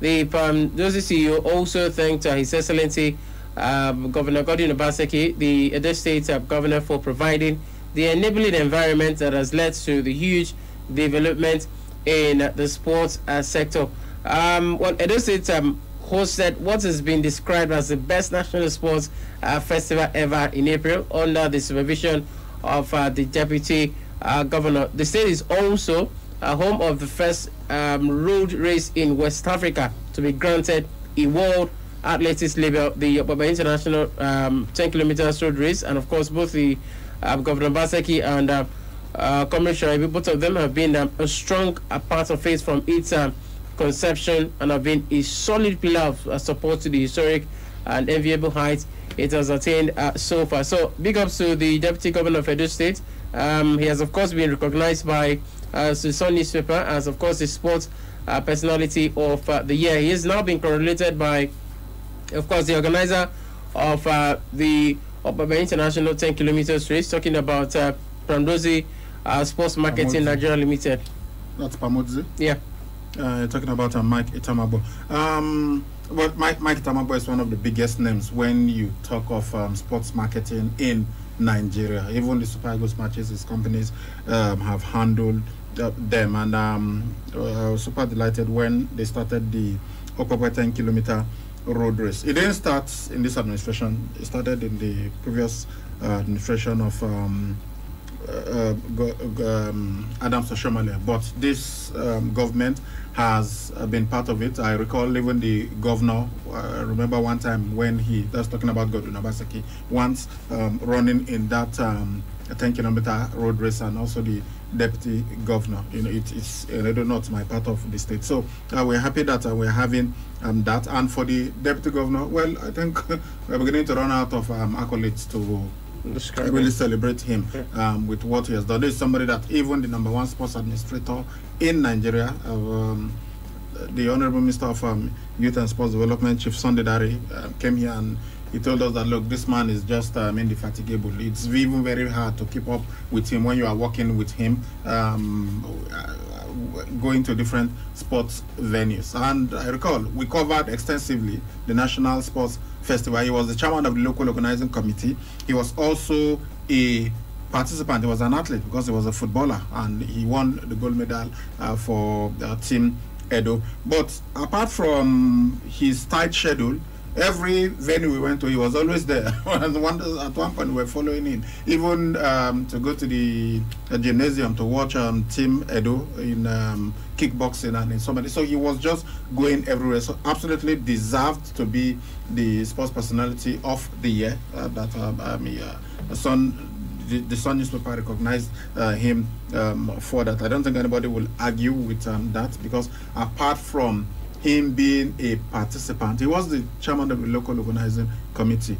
The Dozie CEO also thanked His Excellency Governor Godwin Obaseki, the Edo State Governor, for providing the enabling environment that has led to the huge development in the sports sector. Edo State hosted what has been described as the best national sports festival ever in April under the supervision of the Deputy Governor. The state is also home of the first road race in West Africa to be granted a World Athletics label, the Obaba International 10 kilometers road race, and of course both the Governor Baseki and Commissioner, both of them have been a strong part of it from its conception, and have been a solid pillar of support to the historic and enviable heights it has attained so far. So big ups to the Deputy Governor of Edo State. He has of course been recognized by the Sun newspaper as of course the sports personality of the year. He has now been correlated by of course the organizer of the Obaba International 10 kilometers race, talking about Pramdozi Sports Marketing Nigeria Limited. That's Pamodzi? Yeah. Talking about Mike Itamabo. Well, Mike Itamabo is one of the biggest names when you talk of sports marketing in Nigeria. Even the Super Eagles matches, his companies have handled them, and I was super delighted when they started the Obaba 10 kilometer road race. It didn't start in this administration. It started in the previous administration of Adams Oshiomhole, but this government has been part of it. I recall even the governor, remember one time when that's talking about Godwin Obaseki, once running in that 10-kilometer road race, and also the deputy governor. It's not my part of the state. So we're happy that we're having that. And for the deputy governor, well, I think we're beginning to run out of accolades to really celebrate him with what he has done. This is somebody that even the #1 sports administrator in Nigeria, the Honorable Minister of Youth and Sports Development, Chief Sunday Dare, came here and he told us that, look, this man is just indefatigable. It's even very hard to keep up with him when you are working with him, going to different sports venues. And I recall we covered extensively the National Sports Festival. He was the chairman of the local organizing committee. He was also a participant. He was an athlete because he was a footballer, and he won the gold medal for Team Edo. But apart from his tight schedule, every venue we went to, he was always there. At one point, we were following him, even to go to the gymnasium to watch Team Edo in kickboxing and in so many. So he was just going everywhere. So absolutely deserved to be the sports personality of the year. The Sun newspaper recognized him for that. I don't think anybody will argue with that, because apart from him being a participant, he was the chairman of the local organizing committee.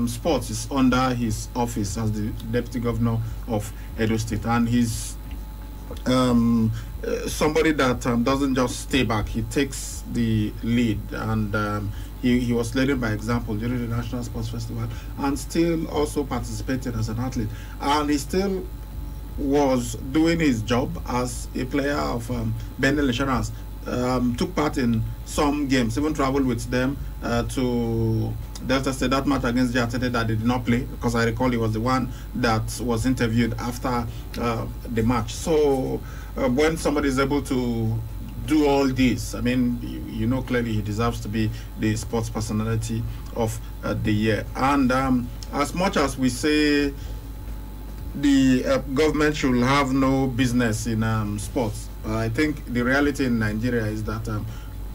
Sports is under his office as the deputy governor of Edo State, and he's somebody that doesn't just stay back. He takes the lead, and he was leading by example during the National Sports Festival, and still also participated as an athlete, and he still was doing his job as a player of Bendel Insurance. Took part in some games, even traveled with them to Delta State. That match against Jatete that they did not play, because I recall he was the one that was interviewed after the match. So when somebody is able to do all this, I mean, clearly he deserves to be the sports personality of the year. And as much as we say the government should have no business in sports, I think the reality in Nigeria is that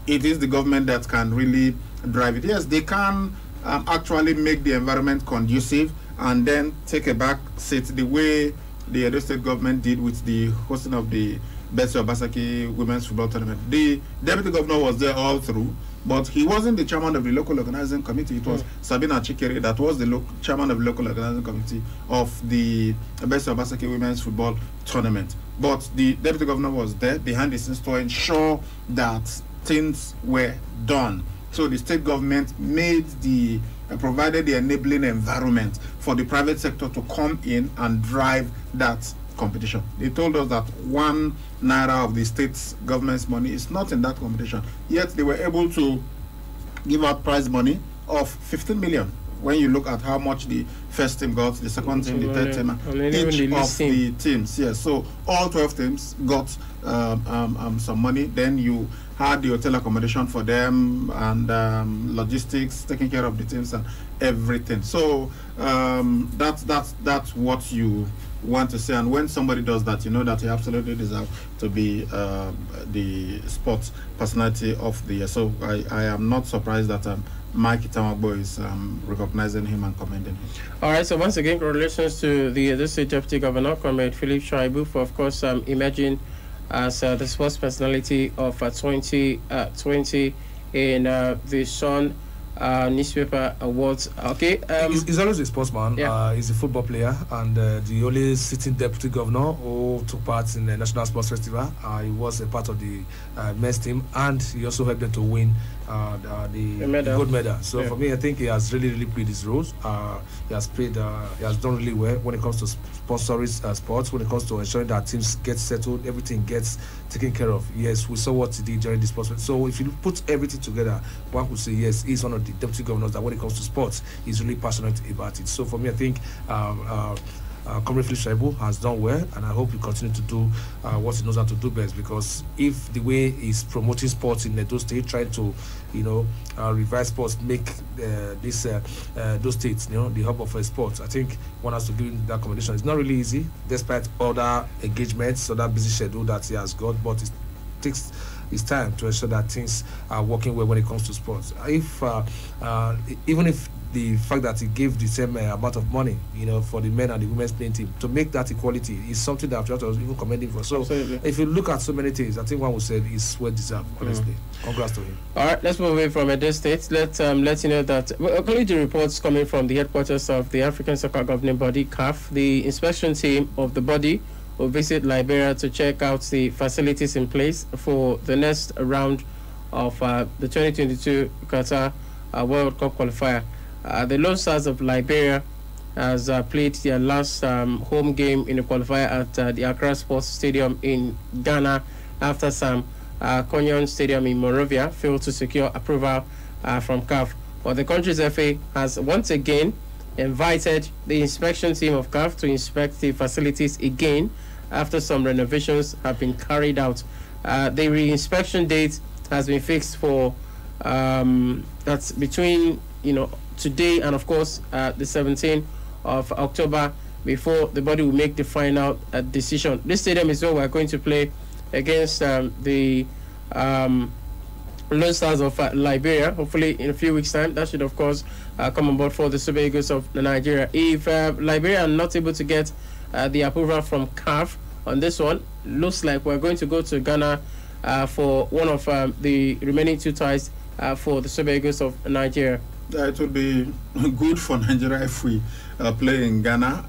it is the government that can really drive it. Yes, they can actually make the environment conducive and then take a back seat, the way the Edo State government did with the hosting of the Betsy Obaseki Women's Football Tournament. The deputy governor was there all through, but he wasn't the chairman of the local organizing committee. It was Sabina Chikere that was the chairman of the local organizing committee of the Betsy Obaseki Women's Football Tournament. But the deputy governor was there behind the scenes to ensure that things were done. So the state government provided the enabling environment for the private sector to come in and drive that competition. They told us that 1 naira of the state's government's money is not in that competition. Yet they were able to give out prize money of 15 million. When you look at how much the first team got, the second team, the third team, each of the teams, yes. So all 12 teams got some money. Then you had the hotel accommodation for them and logistics, taking care of the teams and everything. So that's what you want to say. And when somebody does that, you know that he absolutely deserves to be the sports personality of the year. So I am not surprised that Mike Itamagbo is recognizing him and commending him. All right, so once again, congratulations to the State Deputy Governor, Comrade Philip Shaibu, for, of course, emerging as the sports personality of 2020 in the Sun newspaper awards. Okay, he's always a sportsman. Yeah. He's a football player and the only sitting deputy governor who took part in the National Sports Festival. He was a part of the men's team, and he also helped them to win the gold medal. So for me, I think he has really played his roles. He has done really well when it comes to sponsoring sports, when it comes to ensuring that teams get settled, everything gets taken care of. Yes, we saw what he did during the sports. So if you put everything together, one could say yes, he's one of the deputy governors that when it comes to sports, he's really passionate about it. So for me, I think Comrade Philip Shaibu has done well, and I hope he continue to do what he knows how to do best, because if the way he's promoting sports in Edo State, trying to revive sports, make those states the hub of sports, I think one has to give him that commendation. It's not really easy despite other engagements, other busy schedule that he has got, but it takes his time to ensure that things are working well when it comes to sports. Even if the fact that he gave the same amount of money, for the men and the women's playing team, to make that equality is something that I was even commending for. So if you look at so many things, I think one would say it's well deserved, honestly. Congrats to him. All right, let's move away from Edo State. Let's let you know that according to reports coming from the headquarters of the African Soccer Governing Body, CAF, the inspection team of the body will visit Liberia to check out the facilities in place for the next round of the 2022 Qatar World Cup qualifier. The Lone Stars of Liberia has played their last home game in the qualifier at the Accra Sports Stadium in Ghana after some Konyon Stadium in Monrovia failed to secure approval from CAF. But the country's FA has once again invited the inspection team of CAF to inspect the facilities again after some renovations have been carried out. The re-inspection date has been fixed for that's between today and of course the 17th of October, before the body will make the final decision. This stadium is where we're going to play against the Lone Stars of Liberia, hopefully in a few weeks' time. That should of course come on board for the Super Eagles of Nigeria. If Liberia are not able to get the approval from CAF on this one, looks like we're going to go to Ghana for one of the remaining two ties for the Super Eagles of Nigeria. It would be good for Nigeria if we play in Ghana.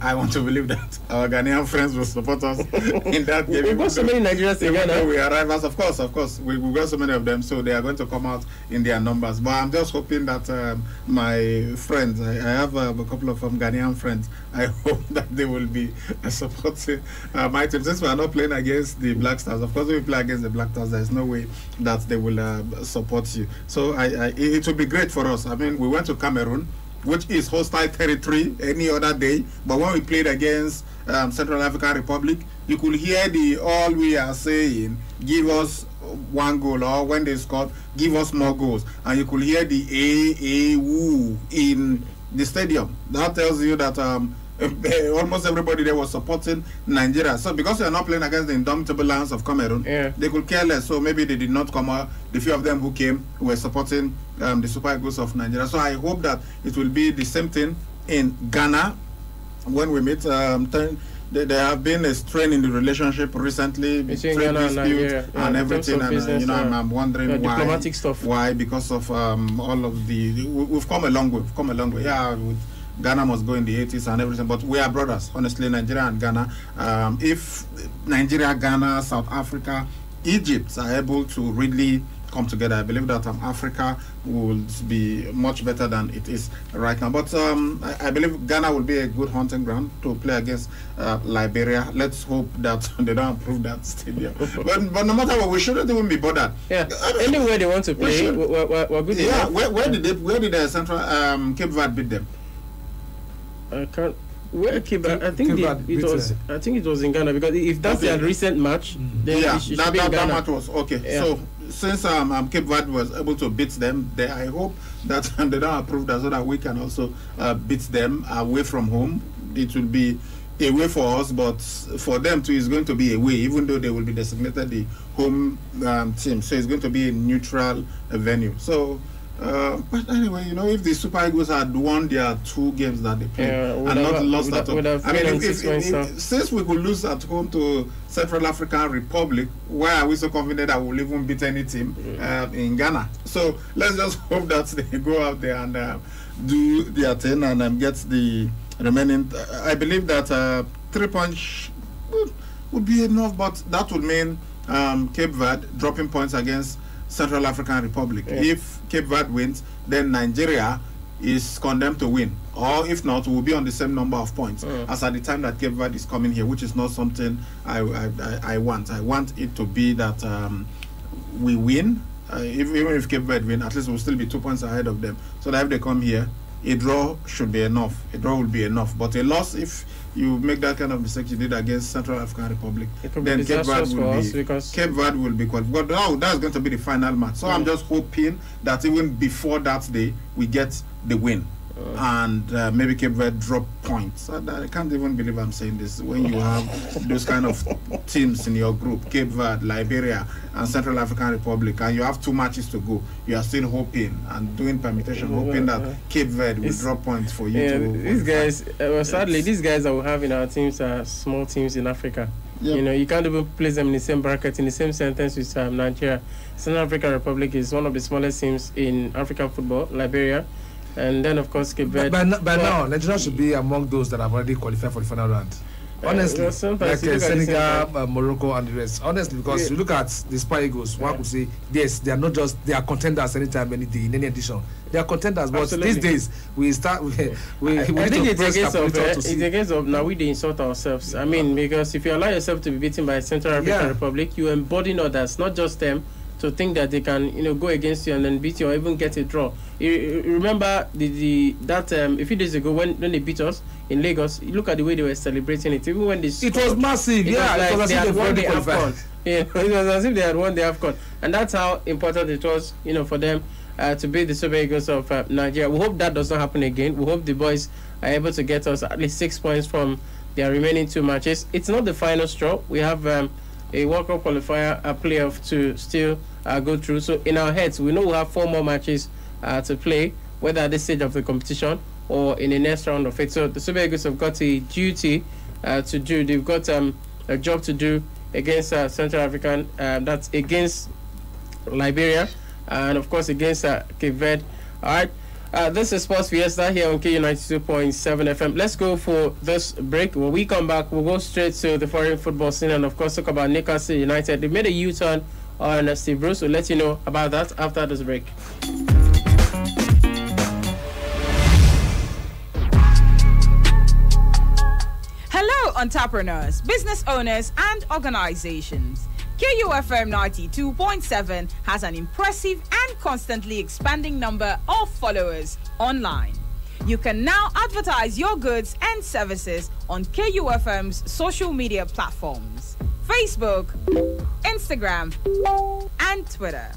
I want to believe that our Ghanaian friends will support us in that game. We've got so many Nigerians in Ghana. We arrive as, of course. We've got so many of them, so they are going to come out in their numbers. But I'm just hoping that my friends, I have a couple of Ghanaian friends, I hope that they will be supporting my team. Since we are not playing against the Black Stars, of course, if we play against the Black Stars, there's no way that they will support you. So it will be great for us. I mean, we went to Cameroon, which is hostile territory any other day, but when we played against Central African Republic, you could hear all we are saying, give us one goal, or when they scored, give us more goals, and you could hear the woo in the stadium. That tells you that almost everybody there was supporting Nigeria. So because they are not playing against the indomitable lions of Cameroon, they could care less. So maybe they did not come out. The few of them who came were supporting the Super Eagles of Nigeria. So I hope that it will be the same thing in Ghana when we meet. There have been a strain in the relationship recently between Ghana and Nigeria, and everything, and business, I'm wondering why. Diplomatic stuff. Why? Because of all of we've come a long way. Yeah. Ghana must go in the 80s and everything, but we are brothers, honestly, Nigeria and Ghana. If Nigeria, Ghana, South Africa, Egypt are able to really come together. I believe that Africa will be much better than it is right now. But I believe Ghana will be a good hunting ground to play against Liberia. Let's hope that they don't improve that stadium. but no matter what, we shouldn't even be bothered. Yeah, anywhere they want to play, we're good. Yeah, where did the Central Cape Verde beat them? I can't. Where Cape Verde? I think it was in Ghana, because if that's their recent match, then it should be in Ghana. That match was okay. Yeah. So since Cape Verde was able to beat them, I hope that they don't approve that, so that we can also beat them away from home. It will be away for us, but for them too, it's going to be away, even though they will be designated the home team. So it's going to be a neutral venue. So. But anyway, if the Super Eagles had won their 2 games that they played and not lost at home, I mean, since we could lose at home to Central African Republic, why are we so confident that we'll even beat any team in Ghana? So let's just hope that they go out there and do their thing and get the remaining. I believe that 3 points would be enough, but that would mean Cape Verde dropping points against Central African Republic. Yeah. If Cape Verde wins, then Nigeria is condemned to win. Or if not, we'll be on the same number of points as at the time that Cape Verde is coming here, which is not something I want. I want it to be that we win. Even if Cape Verde win, at least we'll still be 2 points ahead of them. So that if they come here, a draw should be enough. A draw will be enough. But a loss, if you make that kind of mistake you did against Central African Republic, then Cape Verde will be qualified. But now that's going to be the final match. So I'm just hoping that even before that day, we get the win. And maybe Cape Verde drop points. I can't even believe I'm saying this. When you have those kind of teams in your group, Cape Verde, Liberia, and Central African Republic, and you have 2 matches to go, you are still hoping and doing permutation, hoping that Cape Verde will drop points for you. These guys, sadly, these guys that we have in our teams are small teams in Africa. Yep. You can't even place them in the same bracket, in the same sentence with Nigeria. Central African Republic is one of the smallest teams in African football, Liberia. And then, of course, Cape Verde. By now, Nigeria should be among those that have already qualified for the final round. Honestly, like Senegal, Morocco, and the rest. Honestly, because you look at the Super Eagles, one could say, yes, they are not just, they are contenders anytime, any day, in any edition. They are contenders, but these days, we start, we I think it's a case of now we insult ourselves. I mean, because if you allow yourself to be beaten by Central African Republic, you embolden others, not just them, to think that they can, go against you and then beat you or even get a draw. You remember that a few days ago when they beat us in Lagos, you look at the way they were celebrating it. Even when they scored, it was massive. It was they had won the AFCON. It was as if they had won the AFCON, and that's how important it was, for them to beat the Super Eagles of Nigeria. We hope that does not happen again. We hope the boys are able to get us at least 6 points from their remaining 2 matches. It's not the final straw. We have a World Cup qualifier, a playoff to still go through. So in our heads, we know we have 4 more matches to play, whether at this stage of the competition or in the next round of it. So the Super Eagles have got a duty to do. They've got a job to do against Central African. That's against Liberia and of course against Cape Verde. All right. This is Sports Fiesta here on KU92.7 FM. Let's go for this break. When we come back, we'll go straight to the foreign football scene and, of course, talk about Newcastle United. They made a U-turn on Steve Bruce. We'll let you know about that after this break. Hello, entrepreneurs, business owners, and organizations. KUFM 92.7 has an impressive and constantly expanding number of followers online. You can now advertise your goods and services on KUFM's social media platforms, Facebook, Instagram, and Twitter.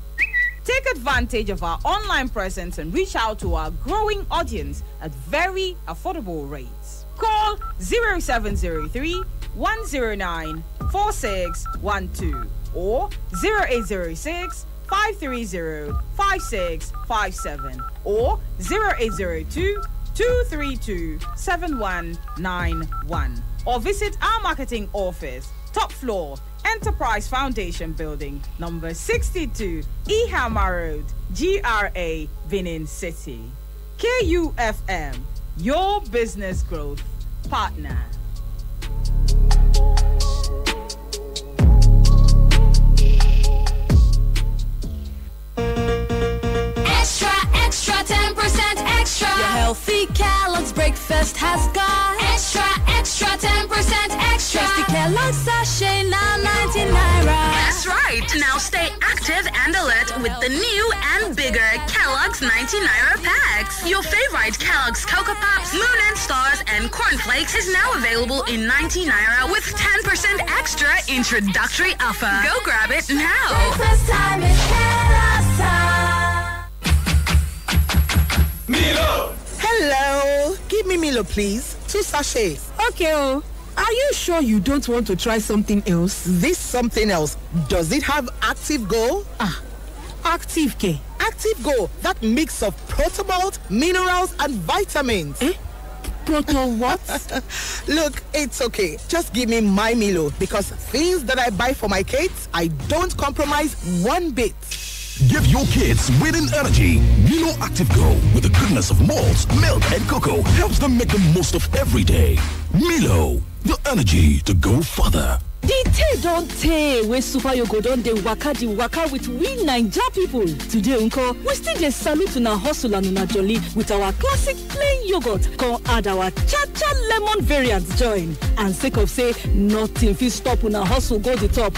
Take advantage of our online presence and reach out to our growing audience at very affordable rates. Call 0703 109 4612 or 0806 530 5657 or 0802 232 7191 or visit our marketing office, top floor, Enterprise Foundation Building, number 62, Ihama Road, GRA, Benin City. KUFM, your business growth partner. breakfast has got extra 10% extra. Trusty Kellogg's sachet now 90 naira. That's right. Now stay active and alert with the new and bigger Kellogg's 90 naira packs. Your favorite Kellogg's Cocoa Pops, Moon and Stars, and Cornflakes is now available in 90 naira with 10% extra introductory offer. Go grab it now. Breakfast time is Kellogg's time. Milo! Hello! Give me Milo, please. 2 sachets. Okay, oh. Are you sure you don't want to try something else? This something else, does it have Active Go? Active K. Active Go, that mix of Protomalt, minerals, and vitamins. Proto what? Look, it's okay. Just give me my Milo, because things that I buy for my kids, I don't compromise one bit. Give your kids winning energy. Milo Active Go, with the goodness of malt, milk, and cocoa, helps them make the most of every day. Milo, the energy to go further. The day don't tey wey Super Yogo don dey waka with we Naija people. Today unko, we still dey salute una hustle and una jolly with our classic plain yogurt. Come add our cha-cha lemon variant join. And sake of say, nothing fit stop una hustle go the top.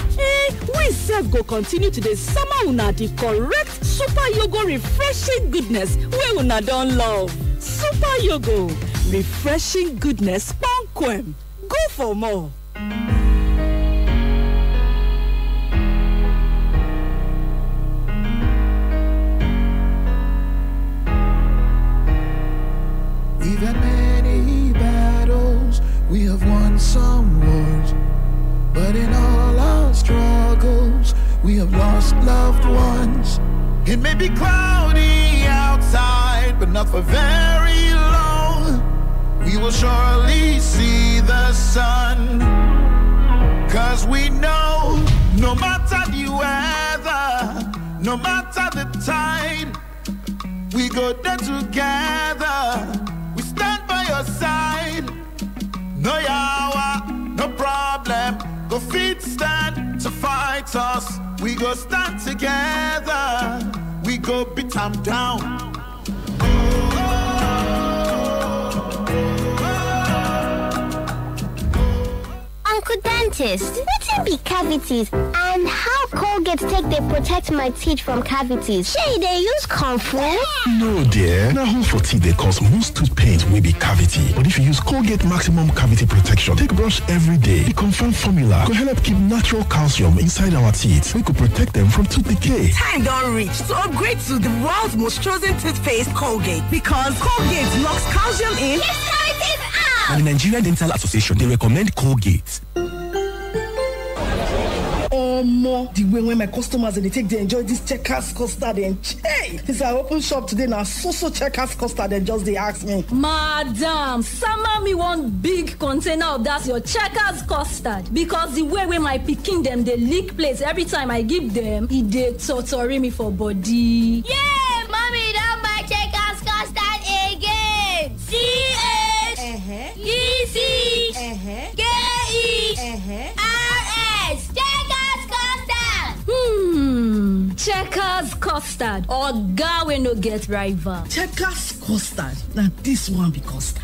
We sef go continue to dey sama una the correct Super Yogo refreshing goodness wey una don love. Super Yogo, refreshing goodness kpomkwem. Go for more. We've had many battles, we have won some wars, but in all our struggles, we have lost loved ones. It may be cloudy outside, but not for very long. We will surely see the sun, 'cause we know no matter the weather, no matter the tide, we go there together. Stand by your side. No yawa, no problem. Go fit stand to fight us. We go stand together. We go beat them down. Uncle Dentist, what be cavities and how Colgate take they protect my teeth from cavities? Shey they use comfort? No, dear. Now, home for teeth they cause most tooth pain will be cavity. But if you use Colgate Maximum Cavity Protection, take brush every day. The confirmed formula could help keep natural calcium inside our teeth. We could protect them from tooth decay. Time don't reach to upgrade to the world's most chosen toothpaste, Colgate. Because Colgate locks calcium in. Yes, cavities out! And the Nigerian Dental Association, they recommend Colgate. More the way when my customers they take they enjoy this Checkers custard and hey, since I open shop today now so Checkers custard and just they ask me, Madam, summer me one big container of that your Checkers custard because the way my pikin them they lick plates every time I give them, it they torture me for body. Yeah, mommy don't buy Checkers custard again. CHECKERS Checkers custard. Oga we no get rival. Checkers custard. Now this one be custard.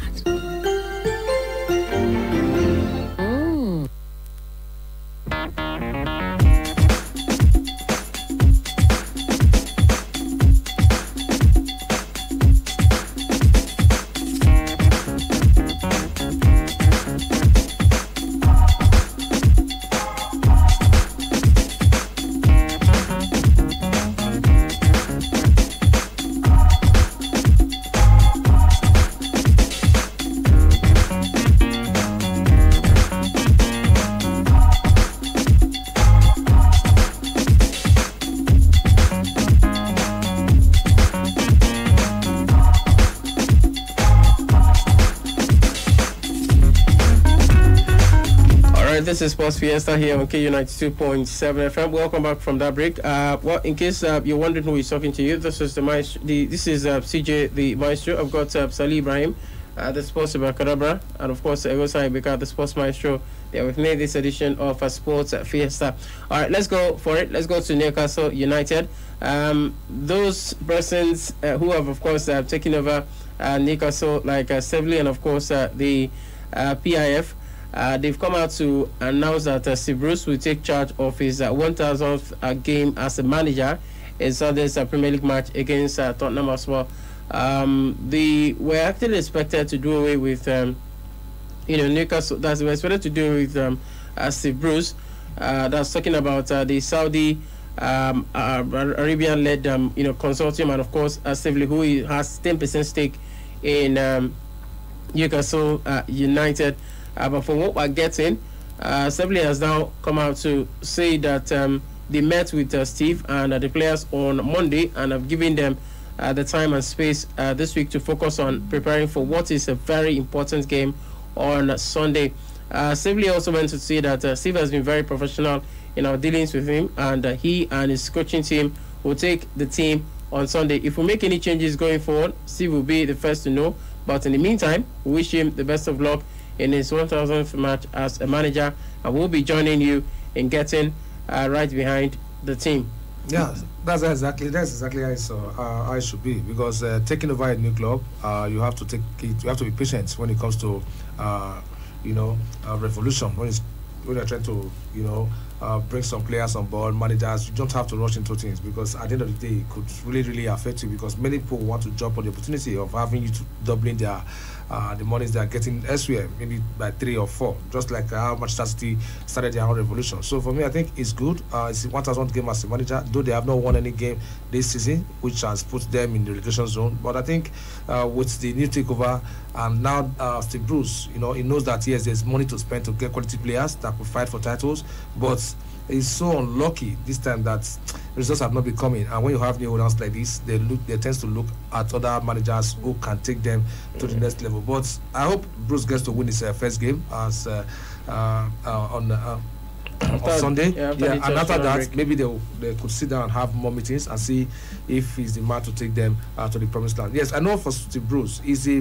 This is Sports Fiesta here on KU 92.7 FM. Welcome back from that break. Well, in case you're wondering who is talking to you, this is the maestro. This is CJ, the maestro. I've got Salih Ibrahim the Sports Abracadabra, and of course, Egosa Ibeka, the Sports Maestro. They have made this edition of a Sports Fiesta. All right, let's go for it. Let's go to Newcastle United. Those persons who have, of course, taken over Newcastle, like Sevely and, of course, the PIF, they've come out to announce that Steve Bruce will take charge of his 1,000th game as a manager in Sunday's Premier League match against Tottenham Hotspur. They were actually expected to do away with, Newcastle. They were expected to do with Steve Bruce. That's talking about the Saudi Arabian-led, consortium, and of course, Steve who has 10% stake in Newcastle United. But from what we're getting, Steve has now come out to say that they met with Steve and the players on Monday and have given them the time and space this week to focus on preparing for what is a very important game on Sunday. Steve also went to say that Steve has been very professional in our dealings with him, and he and his coaching team will take the team on Sunday. If we make any changes going forward, Steve will be the first to know. But in the meantime, we wish him the best of luck in his 1,000th match as a manager, and we'll be joining you in getting right behind the team. Yeah, that's exactly how it should be, because taking over a new club, you have to be patient when it comes to revolution. When you're trying to bring some players on board, managers, you don't have to rush into things, because at the end of the day, it could really affect you, because many people want to jump on the opportunity of having you to doubling their the monies they are getting elsewhere, maybe by 3 or 4, just like how Manchester City started their own revolution. So for me, I think it's good. It's 1,000 game as a manager, though they have not won any game this season, which has put them in the relegation zone. But I think with the new takeover and now Steve Bruce, he knows that yes, there's money to spend to get quality players that could fight for titles, but he's so unlucky this time that results have not been coming. And when you have new owners like this, they tend to look at other managers who can take them to the next level. But I hope Bruce gets to win his first game as on Sunday. And after that, maybe they could sit down and have more meetings and see if he's the man to take them to the promised land. Yes, I know for Steve Bruce, he's a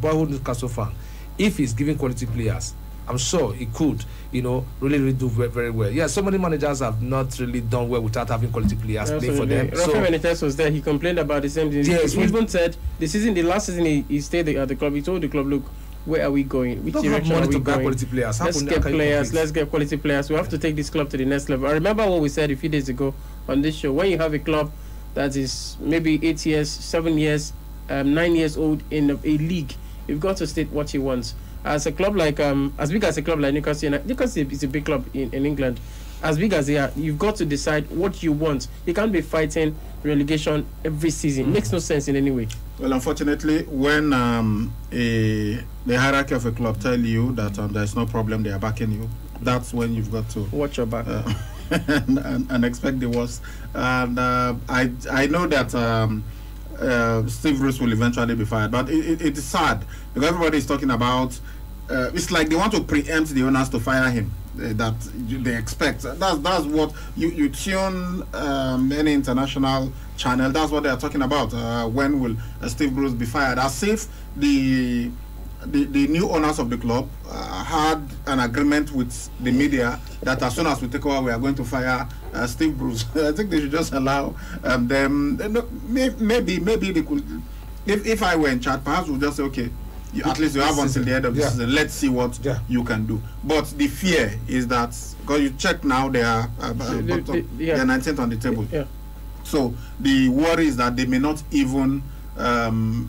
boyhood Newcastle fan. If he's giving quality players, I'm sure he could, really do very well. Yeah, so many managers have not really done well without having quality players play for them. Rafael Benitez was there. He complained about the same thing. Yes, he even said the last season he stayed at the club. He told the club, look, where are we going? Which direction are we going? Quality players. Let's get players. Let's get quality players. We have to take this club to the next level. I remember what we said a few days ago on this show. When you have a club that is maybe 8 years, 7 years, 9 years old in a league, you've got to state what you want. As a club like as big as a club like Newcastle is a big club in England. As big as they are, you've got to decide what you want. You can't be fighting relegation every season. It makes no sense in any way. Well, unfortunately, when the hierarchy of a club tell you that there's no problem, they are backing you, that's when you've got to watch your back and expect the worst. And I know that Steve Bruce will eventually be fired, but it is sad because everybody is talking about it's like they want to preempt the owners to fire him, that they expect. That's what you tune any international channel, that's what they are talking about. When will Steve Bruce be fired? As if the new owners of the club had an agreement with the media that as soon as we take over, we are going to fire Steve Bruce. I think they should just allow them. Maybe they could. If I were in charge, perhaps we'll just say, okay, at least you have until the end of the season. Let's see what you can do. But the fear is that, because you check now, they are they are 19th on the table. So the worry is that they may not even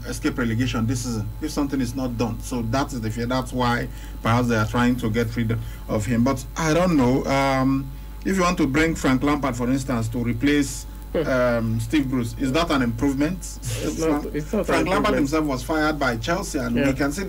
escape relegation this season if something is not done. So that is the fear. That's why perhaps they are trying to get rid of him. But I don't know. If you want to bring Frank Lampard, for instance, to replace Steve Bruce, is that an improvement? It's not Frank Lampard himself was fired by Chelsea, and we can see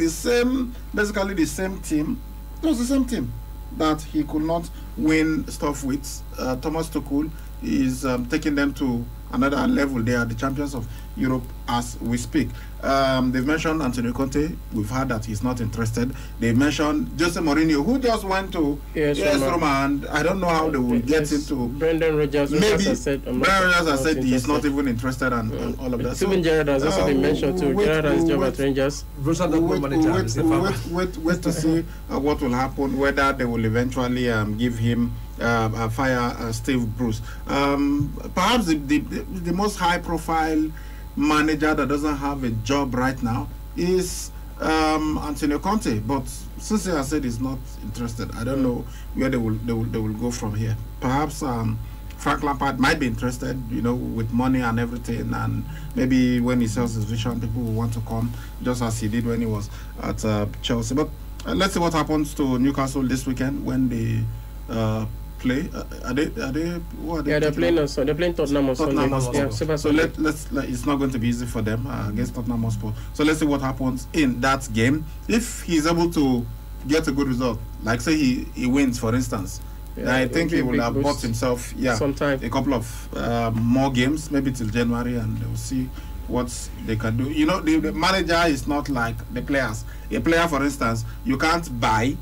basically the same team. It was the same team that he could not win stuff with. Thomas Tuchel is taking them to another level. They are the champions of Europe as we speak. They've mentioned Antonio Conte. We've heard that he's not interested. They mentioned Jose Mourinho, who just went to AS Roma, and I don't know how they will get into. Brendan Rodgers. Maybe Brendan Rodgers has said he's not even interested, and all of that. Steven Gerrard has also been mentioned too. Gerrard has job at Rangers. Wait to see what will happen. Whether they will eventually give him fire Steve Bruce. Perhaps the most high-profile manager that doesn't have a job right now is Antonio Conte. But since he has said he's not interested, I don't know where they will go from here. Perhaps Frank Lampard might be interested, with money and everything, and maybe when he sells his vision, people will want to come, just as he did when he was at Chelsea. But let's see what happens to Newcastle this weekend when they play. Are they? They're playing Tottenham on Sunday. So it's not going to be easy for them against Tottenham Hotspur. So let's see what happens in that game. If he's able to get a good result, like say he wins, for instance, I think he will have bought himself sometime a couple of more games, maybe till January, and they'll see what they can do. The manager is not like the players. A player, for instance, you can't buy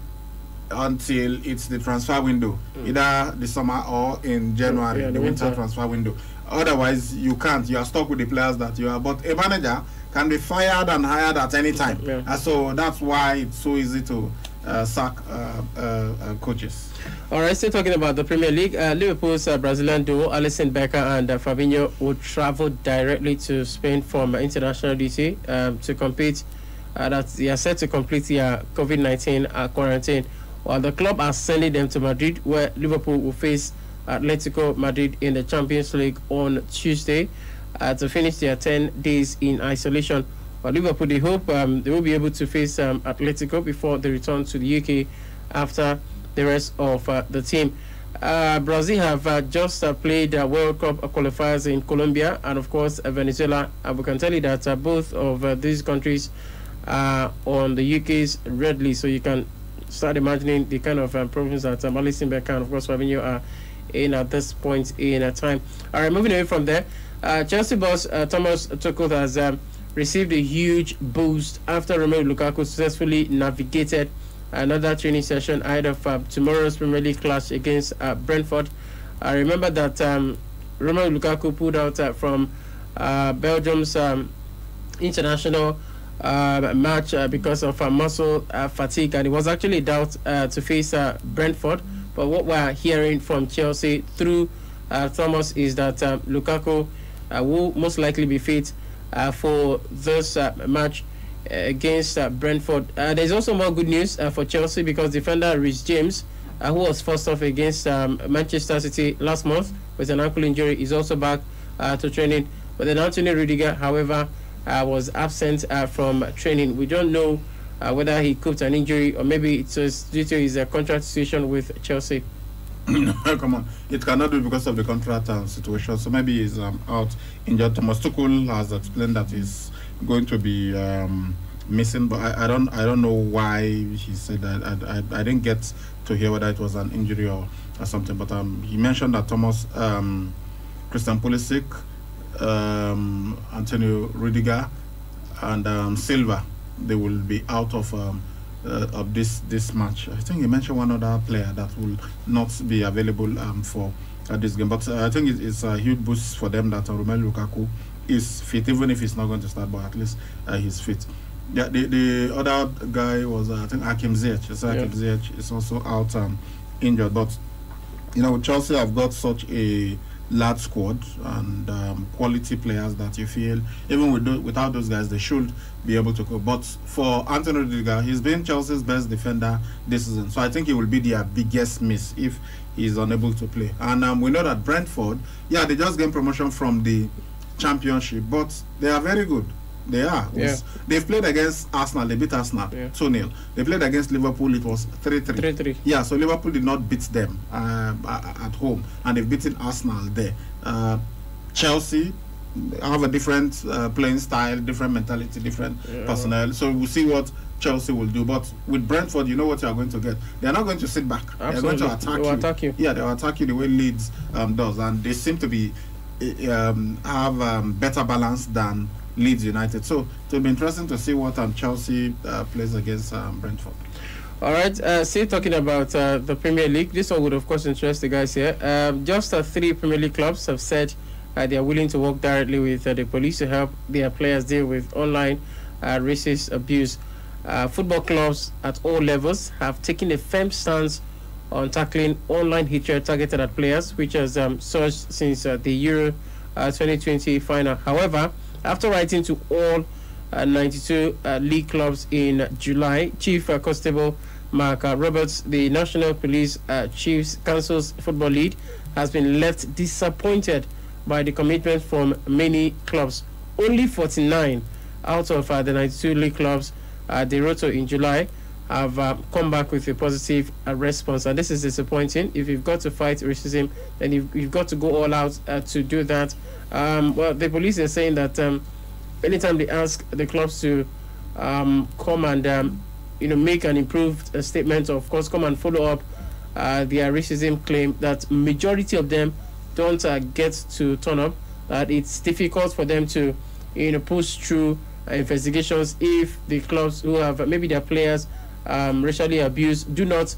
until it's the transfer window, either the summer or in January, the winter transfer window. Otherwise, you can't. You are stuck with the players that you are. But a manager can be fired and hired at any time. So that's why it's so easy to sack coaches. All right, still talking about the Premier League. Liverpool's Brazilian duo, Alisson Becker and Fabinho, will travel directly to Spain from international duty to compete. That they are set to complete their COVID-19 quarantine, while the club are sending them to Madrid, where Liverpool will face Atletico Madrid in the Champions League on Tuesday to finish their 10 days in isolation. But Liverpool, they hope they will be able to face Atletico before they return to the UK after the rest of the team. Brazil have just played World Cup qualifiers in Colombia and, of course, Venezuela. We can tell you that both of these countries are on the UK's red list, so you can start imagining the kind of problems that Alisson Becker and, of course, Fabinho are in at this point in time. All right, moving away from there, Chelsea boss Thomas Tuchel has received a huge boost after Romelu Lukaku successfully navigated another training session ahead of tomorrow's Premier League clash against Brentford. I remember that Romelu Lukaku pulled out from Belgium's international match because of muscle fatigue, and it was actually doubt to face Brentford. But what we're hearing from Chelsea through Thomas is that Lukaku will most likely be fit for this match against Brentford. There's also more good news for Chelsea because defender Reece James, who was first off against Manchester City last month with an ankle injury, is also back to training. But then Anthony Rudiger, however, was absent from training. We don't know whether he coped an injury or maybe it was due to his contract situation with Chelsea. Come on, it cannot be because of the contract situation. So maybe he's out injured. Thomas Tuchel has explained that he's going to be missing, but I don't know why he said that. I didn't get to hear whether it was an injury or something. But he mentioned that Thomas, Christian Pulisic, Antonio Rudiger, and Silva, they will be out of this match. I think he mentioned one other player that will not be available for this game. But I think it's a huge boost for them that Romelu Lukaku is fit, even if he's not going to start, but at least he's fit. Yeah, the other guy was I think Hakim Ziyech. Hakim Ziyech is also out injured. But Chelsea have got such a large squad and quality players that you feel even without those guys they should be able to go. But for Antonio Rudiger, he's been Chelsea's best defender this season, so I think he will be their biggest miss if he's unable to play. And we know that Brentford, they just gained promotion from the Championship, but they are very good. They are. They've played against Arsenal. They beat Arsenal 2-0. They played against Liverpool. It was 3-3. Yeah, so Liverpool did not beat them at home, and they've beaten Arsenal there. Chelsea, have a different playing style, different mentality, different personnel. So we'll see what Chelsea will do. But with Brentford, you know what you are going to get. They are not going to sit back. Absolutely. They're going to attack you. Yeah, they will attack you the way Leeds does, and they seem to be have better balance than Leeds United. So it'll be interesting to see what Chelsea plays against Brentford. All right, still talking about the Premier League. This one would, of course, interest the guys here. Just 3 Premier League clubs have said they are willing to work directly with the police to help their players deal with online racist abuse. Football clubs at all levels have taken a firm stance on tackling online hatred targeted at players, which has surged since the Euro 2020 final. However, after writing to all 92 league clubs in July, Chief Constable Mark Roberts, the National Police Chiefs Council's football lead, has been left disappointed by the commitment from many clubs. Only 49 out of the 92 league clubs they wrote to in July have come back with a positive response, and this is disappointing. If you've got to fight racism, then you've got to go all out to do that. Well, the police are saying that anytime they ask the clubs to come and make an improved statement, of course, come and follow up their racism claim, that majority of them don't get to turn up, that it's difficult for them to push through investigations if the clubs who have maybe their players racially abused do not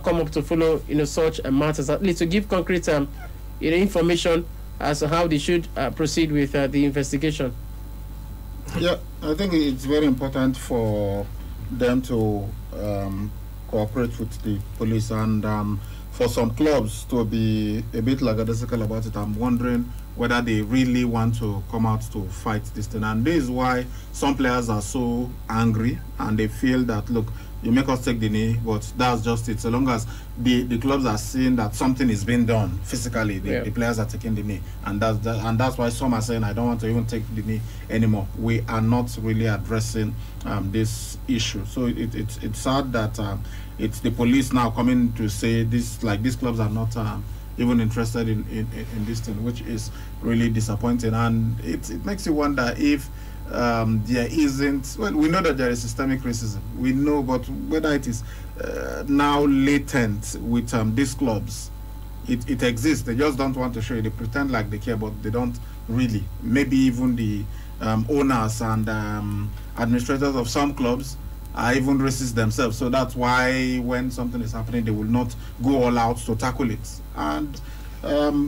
come up to follow such matters, at least to give concrete information as to how they should proceed with the investigation. Yeah, I think it's very important for them to cooperate with the police, and for some clubs to be a bit lackadaisical about it. I'm wondering whether they really want to come out to fight this thing. And this is why some players are so angry, and they feel that, look, you make us take the knee, but that's just it. So long as the clubs are seeing that something is being done physically, the players are taking the knee, and that's why some are saying, I don't want to even take the knee anymore. We are not really addressing this issue. So it's sad that it's the police now coming to say this, like these clubs are not even interested in this thing, which is really disappointing. And it makes you wonder if there isn't, well, we know that there is systemic racism, we know, but whether it is now latent with these clubs, it exists. They just don't want to show it. They pretend like they care, but they don't really. Maybe even the owners and administrators of some clubs are even racist themselves. So that's why when something is happening, they will not go all out to tackle it. And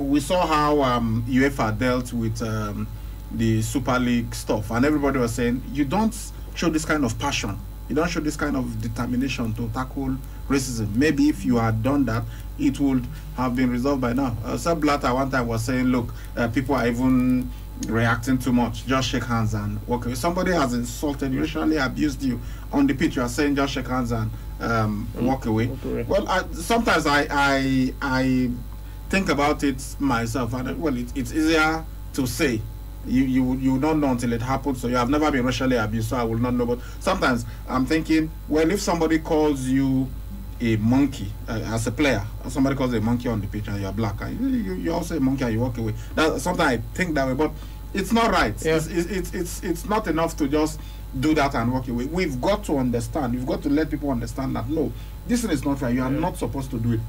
we saw how UEFA dealt with the Super League stuff, and everybody was saying, you don't show this kind of passion, you don't show this kind of determination to tackle racism. Maybe if you had done that, it would have been resolved by now. Sepp Blatter one time was saying, look, people are even reacting too much, just shake hands and walk away. Somebody has insulted you, racially abused you on the pitch, you are saying just shake hands and walk away. Well, sometimes I think about it myself, and well, it's easier to say. You don't know until it happens. So you have never been racially abused, so I will not know. But sometimes I'm thinking, well, if somebody calls you a monkey as a player, somebody calls you a monkey on the pitch and you're black, and you're also a monkey and you walk away. Sometimes I think that way, but it's not right. Yeah. It's not enough to just do that and walk away. We've got to understand. You've got to let people understand that no, this is not right. You are not supposed to do it.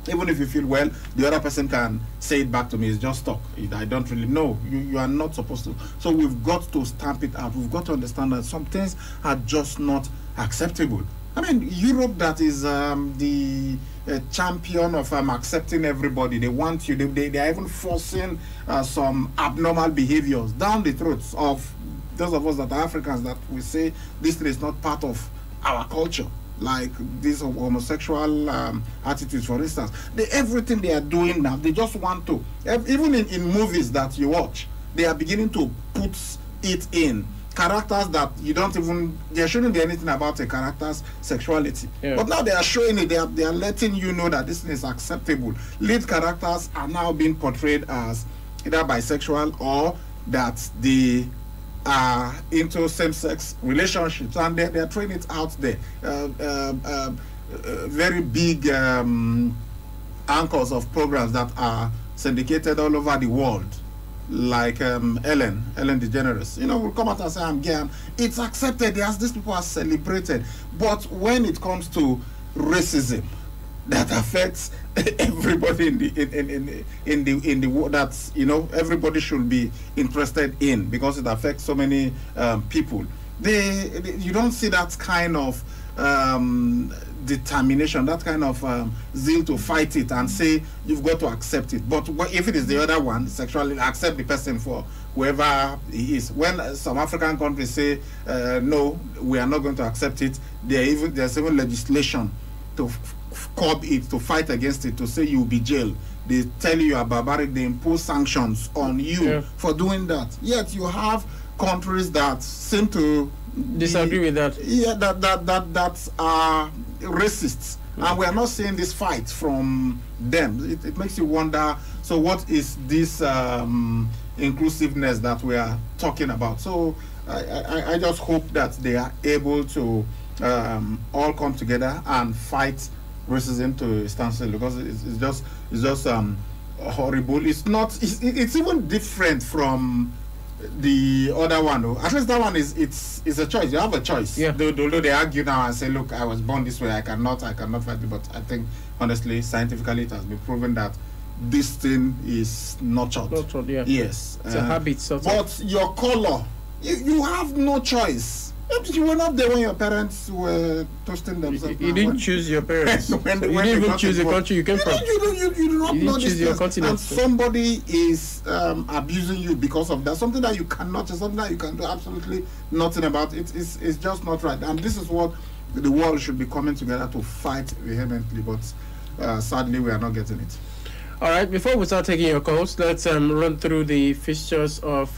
Even if you feel, well, the other person can say it back to me, it's just talk. I don't really know. You are not supposed to. So we've got to stamp it out. We've got to understand that some things are just not acceptable. I mean, Europe, that is the champion of accepting everybody. They want you. They are even forcing some abnormal behaviors down the throats of those of us that are Africans, that we say this thing is not part of our culture. Like these homosexual attitudes, for instance. Everything they are doing now, they just want to. Even in movies that you watch, they are beginning to put it in. Characters that you don't even, there shouldn't be anything about a character's sexuality. Yeah. But now they are showing it, they are letting you know that this is acceptable. Lead characters are now being portrayed as either bisexual or that they are into same-sex relationships, and they are throwing it out there. Very big anchors of programs that are syndicated all over the world like Ellen DeGeneres, will come out and say I'm gay, and it's accepted. These people are celebrated. But when it comes to racism that affects everybody in the world, that everybody should be interested in, because it affects so many people. You don't see that kind of determination, that kind of zeal to fight it and say you've got to accept it. But if it is the other one, sexually, accept the person for whoever he is. When some African countries say no, we are not going to accept it, there's even legislation to curb it, to fight against it, to say you'll be jailed. They tell you are barbaric, they impose sanctions on you for doing that. Yet you have countries that seem to disagree with that. Yeah, that are racists, and we are not seeing this fight from them. It makes you wonder. So, what is this inclusiveness that we are talking about? So, I just hope that they are able to all come together and fight racism to a standstill, because it's just horrible. It's even different from the other one, though. At least that one it's a choice. You have a choice. Yeah. Although they argue now and say, look, I was born this way, I cannot fight it. But I think, honestly, scientifically, it has been proven that this thing is nurtured. Nurtured, yeah. Yes. It's a habit, sort of. But your color, you have no choice. You were not there when your parents were toasting themselves. You didn't choose your parents. You didn't even choose the country you came from. You do not know choose your continent. And somebody is abusing you because of that. Something that you cannot, something that you can do absolutely nothing about. It's just not right. And this is what the world should be coming together to fight vehemently. But sadly, we are not getting it. All right, before we start taking your calls, let's run through the fixtures of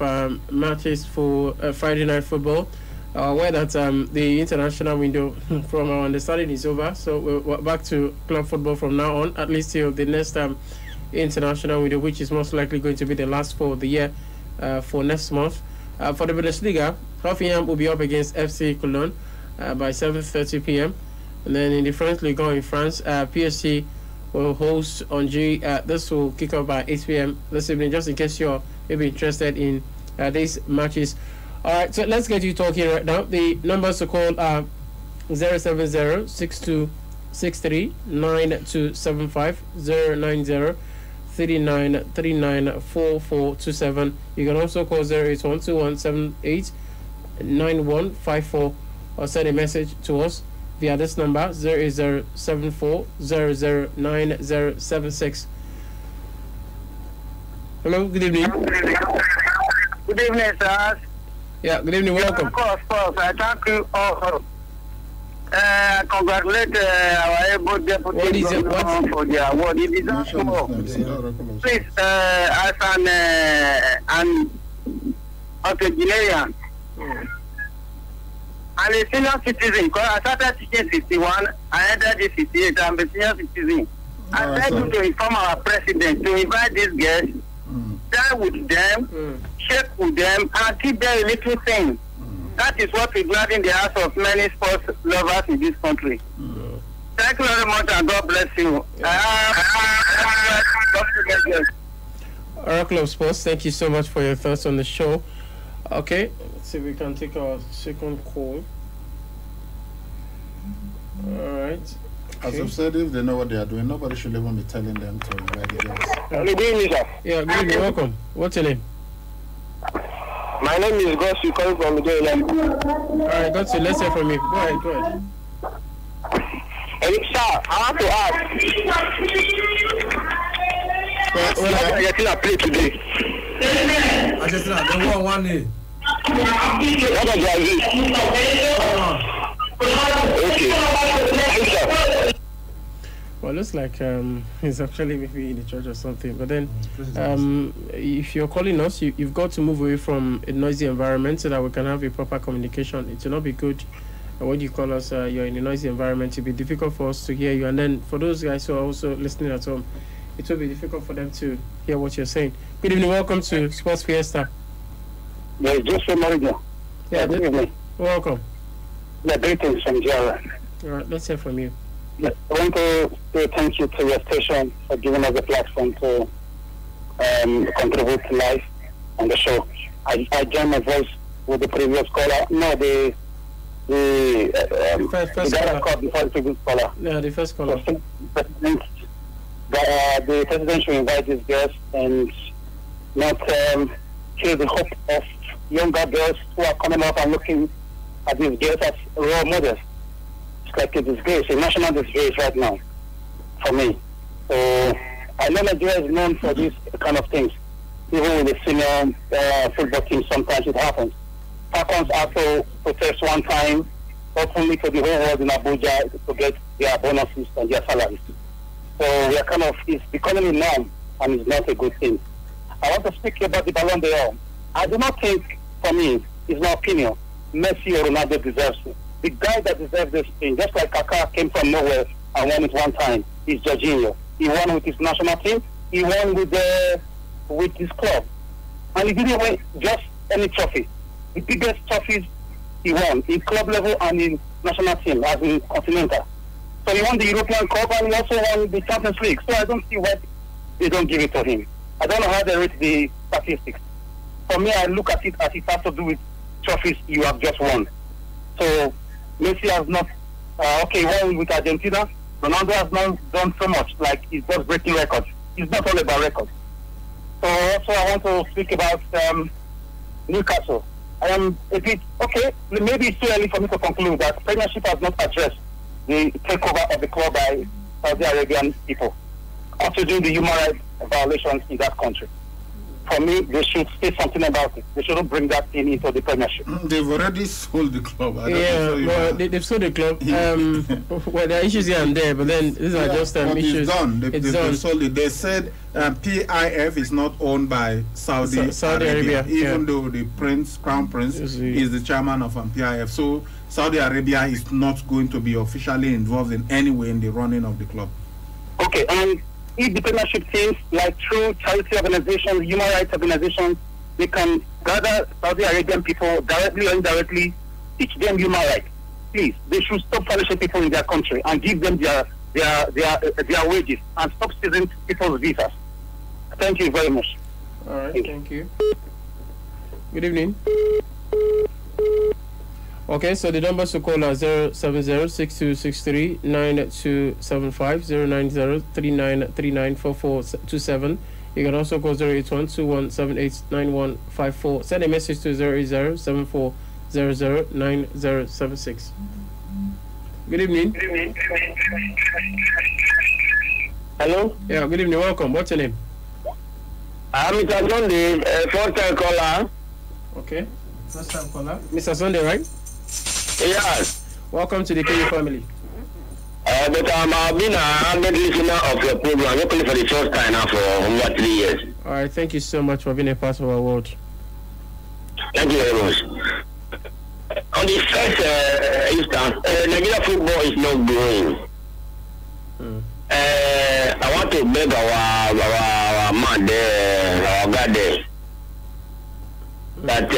matches for Friday night football. Where that the international window, from our understanding, is over. So we're back to club football from now on, at least till the next international window, which is most likely going to be the last for the year for next month. For the Bundesliga, Hoffenheim will be up against FC Cologne by 7:30 p.m. And then in the French Ligue 1 in France, PSG will host Angers. This will kick off by 8 p.m. this evening, just in case you're maybe interested in these matches. All right, so let's get you talking right now. The numbers to call are 070-6263-9275, 090-3939-4427. You can also call 081-2178-9154 or send a message to us via this number, 08074-009076. Hello, good evening. Good evening, sir. Yeah, good evening, welcome. Of course, I thank you all. Congratulate our able deputy governor for the award. He deserves more. Please, as an octogenarian and a senior citizen, because I started teaching 61, I entered the 68, I'm a senior citizen. I beg you to inform our president to invite these guests, dine with them, shake with them, and keep them a little thing. That is what we glad in the hearts of many sports lovers in this country. Thank you very much, and God bless you. Oracle of Sports, thank you so much for your thoughts on the show. Okay, let's see if we can take our second call. Alright. As I've said, if they know what they are doing, nobody should even be telling them to invite the guests. Good evening, sir. Yeah, good evening, welcome. What's your name? My name is Gossi, calling from Nigeria. Alright, Gossi, let's hear from you. Go ahead. Hey, sir, I want to ask. Well, Argentina play today. Argentina, they won 1-0. What about Brazil? Okay. Thanks, sir. Well, it looks like he's actually maybe in the church or something. But then, if you're calling us, you've got to move away from a noisy environment so that we can have a proper communication. It will not be good when you call us, you're in a noisy environment. It will be difficult for us to hear you. And then for those guys who are also listening at home, it will be difficult for them to hear what you're saying. Good evening, welcome to Sports Fiesta. Yeah, just for Maria. Yeah, good evening. Welcome. Yeah, greetings from Jara. All right, let's hear from you. I want to say thank you to your station for giving us a platform to contribute to life. on the show. I joined my voice with the previous caller. No, the first guy caller. called before the previous caller. Yeah, the first caller. The president should invite these girls and not kill the hope of younger girls who are coming up and looking at these girls as role models. It's like a disgrace, a national disgrace right now for me. So I know Nigeria is known for these kind of things. Even with the senior football team, sometimes it happens. Falcons also protest one time, openly to the whole world in Abuja to get their bonuses and their salaries. So we are kind of, it's becoming a norm, and it's not a good thing. I want to speak about the Ballon d'Or. I do not think, for me, it's my opinion, Messi or Ronaldo deserves it. The guy that deserves this thing, just like Kaká came from nowhere and won it one time, is Jorginho. He won with his national team. He won with his club. And he didn't win just any trophy. The biggest trophies he won in club level and in national team, as in continental. So he won the European Cup and he also won the Champions League. So I don't see why they don't give it to him. I don't know how they rate the statistics. For me, I look at it as it has to do with trophies you have just won. So Messi has not, won with Argentina. Ronaldo has not done so much, like he's just breaking records. It's not all about records. So also I want to speak about Newcastle. I am a bit, maybe it's too early for me to conclude that Premiership has not addressed the takeover of the club by Saudi Arabian people after doing the human rights violations in that country. For me, they should say something about it. They shouldn't bring that thing into the Premiership. They've already sold the club. They've sold the club. Well, there are issues here and there, but then these are just issues. It's done. They've sold it. They said PIF is not owned by Saudi Arabia, even though the Crown Prince is the chairman of PIF. So Saudi Arabia is not going to be officially involved in any way in the running of the club. Okay, and if the Premiership teams, like through charity organizations, human rights organizations, they can gather Saudi Arabian people directly or indirectly, teach them human rights. Please, they should stop punishing people in their country and give them their wages and stop seizing people's visas. Thank you very much. All right, thank you. Good evening. Okay, so the numbers to call are 070-6263-9275, 090-3939-4427. You can also call 081-2178-9154. Send a message to 080-7400-9076. Good evening. Hello? Yeah, good evening. Welcome. What's your name? I'm Mr. Sunday, first-time caller. Okay. First-time caller. Mr. Sunday, right? Yes. Welcome to the KU family. But I've been an avid listener of your program, locally for the first time now for over 3 years. All right, thank you so much for being a part of our world. Thank you very much. On the first instance, Nigeria football is not growing. I want to beg our man there, our guy there, that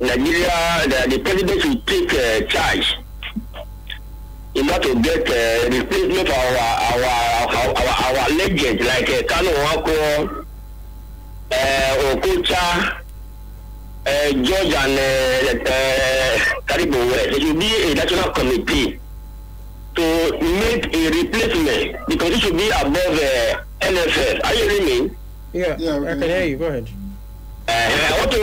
Nigeria, the president should take charge in order to get replacement of our legends like Kanu Wako, Okocha, George and Karibu West. There should be a national committee to make a replacement because it should be above NFF. Are you hearing me? Yeah, I can hear you. Go ahead. I want to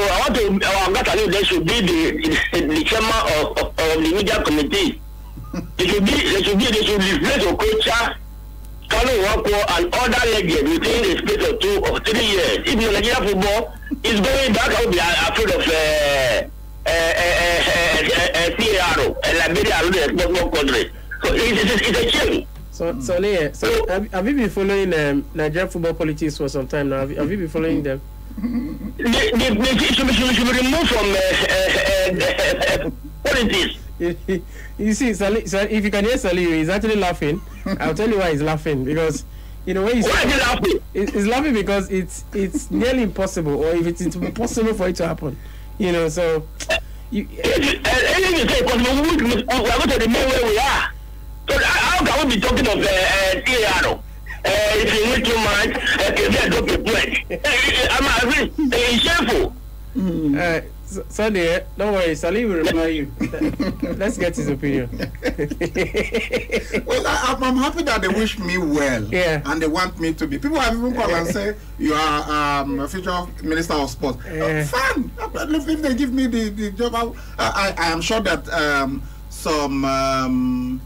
there should be the chairman of the media committee. They should replace Okocha, Kanu Wako, and other legends within the space of 2 or 3 years. If Nigeria football is going back, I will be afraid of CARO, Liberia, the small country. So it's a shame. So have you been following Nigerian football politics for some time now? Have you been following them? They should be removed from politics. You see, Sali, if you can hear Sali, he's actually laughing. I'll tell you why he's laughing. Because, when you say... Why is he laughing? He's laughing because it's nearly impossible, or if it's impossible for it to happen. So... Anything you say possible, we are going to remain where we are. So how can we be talking of CARO? if you need too much, okay, go it's shameful. Sunday, don't worry, Sally will reply you. Let's get his opinion. Well, I'm happy that they wish me well. Yeah. And they want me to be. People have even called and say, you are a future minister of sports. Fine. If they give me the job, I am sure that some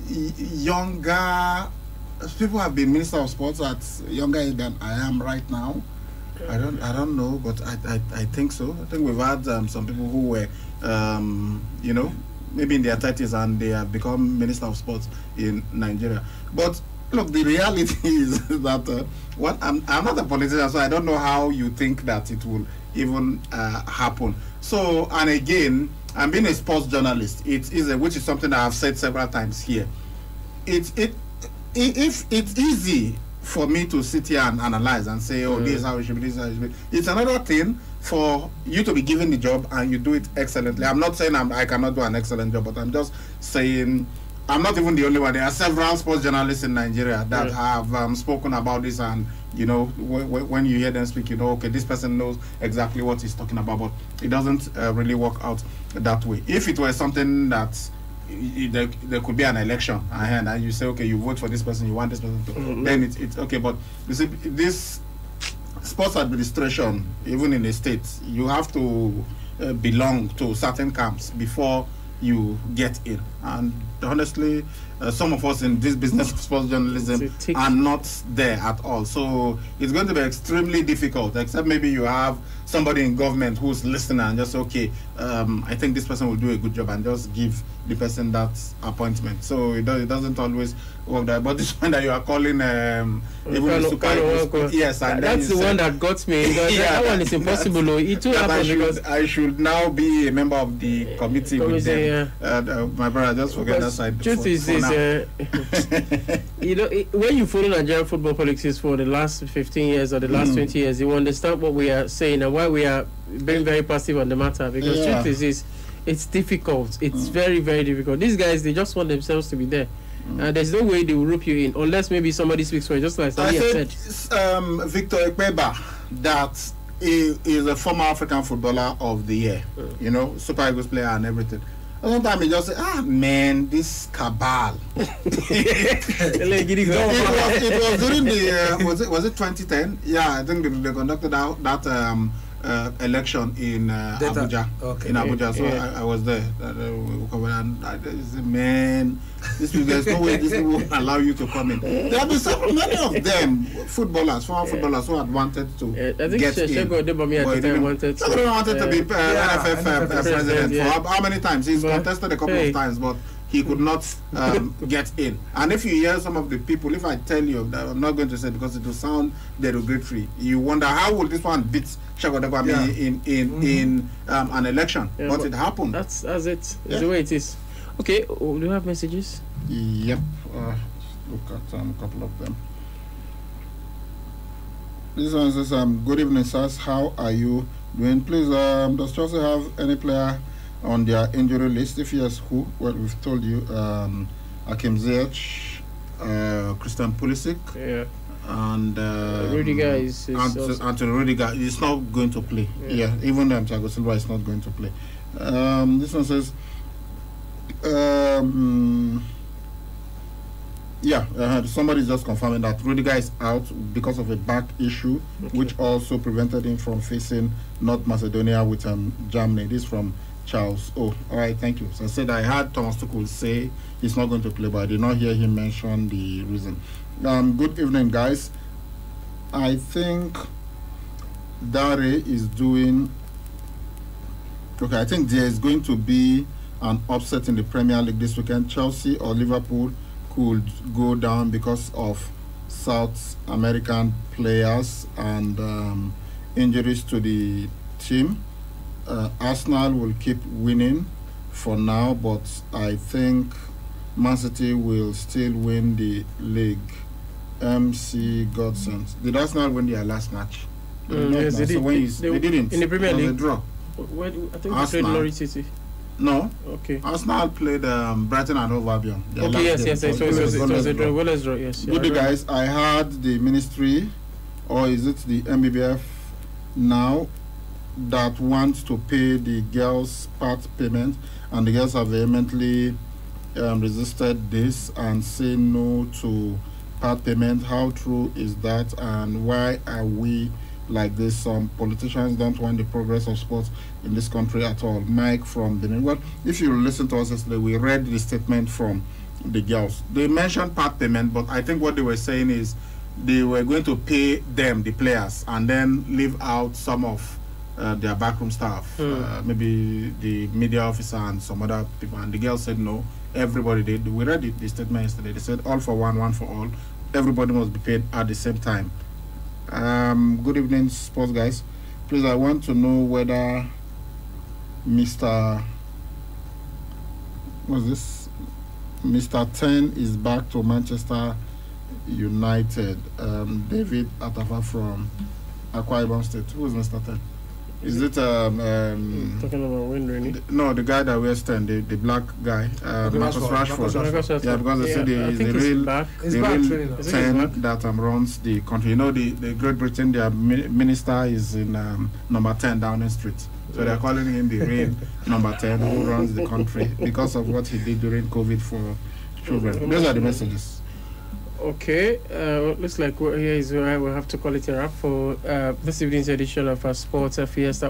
younger people have been minister of sports at younger age than I am right now. I don't know, but I think so. I think we've had some people who were, maybe in their 30s and they have become minister of sports in Nigeria. But look, the reality is that I'm not a politician, so I don't know how you think that it will even happen. So, and again, I'm being a sports journalist. It is which is something I have said several times here. If it's easy for me to sit here and analyze and say, oh, this is how it should be, this is how it should be. It's another thing for you to be given the job and you do it excellently. I'm not saying I cannot do an excellent job, but I'm just saying I'm not even the only one. There are several sports journalists in Nigeria that have spoken about this, and when you hear them speak, okay, this person knows exactly what he's talking about, but it doesn't really work out that way. If it was something that there could be an election and you say, okay, you vote for this person, you want this person to, then it's okay. But you see, this sports administration, even in the states, you have to belong to certain camps before you get in. And honestly, some of us in this business of sports journalism are not there at all. So it's going to be extremely difficult, except maybe you have somebody in government who's listening and just, okay, I think this person will do a good job, and just give the person that appointment. So it doesn't always work that. But this one that you are calling, even yes, and that's the one that got me. That one is impossible. It too happened because I should now be a member of the committee with them. My brother, just forget that side. Truth is this, when you follow Nigerian football politics for the last 15 years or the last 20 years, you understand what we are saying and why we are being very passive on the matter. Because truth is this, it's difficult. It's very, very difficult. These guys, they just want themselves to be there. There's no way they will rope you in unless maybe somebody speaks for you, just like Sally said. Victor Ekpeba, that is a former African footballer of the year, Super Eagles player and everything. Sometimes he just say, man, this cabal. It was during the was it 2010? Yeah, I think they conducted that election in Abuja. Okay. In Abuja, so I was there. And I said, man, there's no way this will allow you to come in. There have been many of them, former footballers who had wanted to get in. Somebody wanted to be NFF president. For how many times? He's contested a couple of times, but he could not get in. And if you hear some of the people, if I tell you that, I'm not going to say because it will sound derogatory, you wonder how will this one beat Shagodegwami in an election? But it happened. That's it. It's the way it is. Okay, do you have messages? Yep. Look at a couple of them. This one says, good evening, sirs. How are you doing? Please, does Chelsea have any player on their injury list? If yes, who? Well, we've told you, Hakim Ziyech, Christian Pulisic, and Rudiger is Anthony Rudiger is not going to play. Even Thiago Silva is not going to play. This one says, somebody just confirming that Rudiger is out because of a back issue, which also prevented him from facing North Macedonia with Germany. This is from Charles. Oh, all right, thank you. So I said I heard Thomas Tuchel say he's not going to play, but I did not hear him mention the reason. Good evening, guys. I think Dare is doing okay. I think there is going to be an upset in the Premier League this weekend. Chelsea or Liverpool could go down because of South American players and injuries to the team. Arsenal will keep winning for now, but I think Man City will still win the league. MC Godson. Did Arsenal win their last match? Yes, they did. They didn't. In the Premier League. A draw. I think they played Norwich City. No. Okay. Arsenal played Brighton and Hove Albion. Okay, yes. So it was a draw. Well, let's draw. Yes. Good guys. I heard the ministry, or is it the MBBF now, that wants to pay the girls' part payment, and the girls have vehemently resisted this and say no to part payment. How true is that, and why are we like this? Some politicians don't want the progress of sports in this country at all. Mike from Benin. Well, if you listen to us yesterday, we read the statement from the girls. They mentioned part payment, but I think what they were saying is they were going to pay them, the players, and then leave out some of their backroom staff, maybe the media officer and some other people. And the girls said no. Everybody did. We read the statement yesterday. They said all for one, one for all. Everybody must be paid at the same time. Good evening, sports guys. Please, I want to know whether Mr. 10 is back to Manchester United. David Atafa from Akwa Ibom State. Who is Mr. 10? Is it talking about when really? No, the guy that wears 10, the black guy, Marcus Rashford. Yeah, because they said he's the real 10 that runs the country. You know, the Great Britain, their minister is in number 10 Downing Street. So they're calling him the real number 10 who runs the country because of what he did during COVID for children. Those are the messages. Okay, looks like we'll have to call it a wrap for this evening's edition of our Sports Fiesta.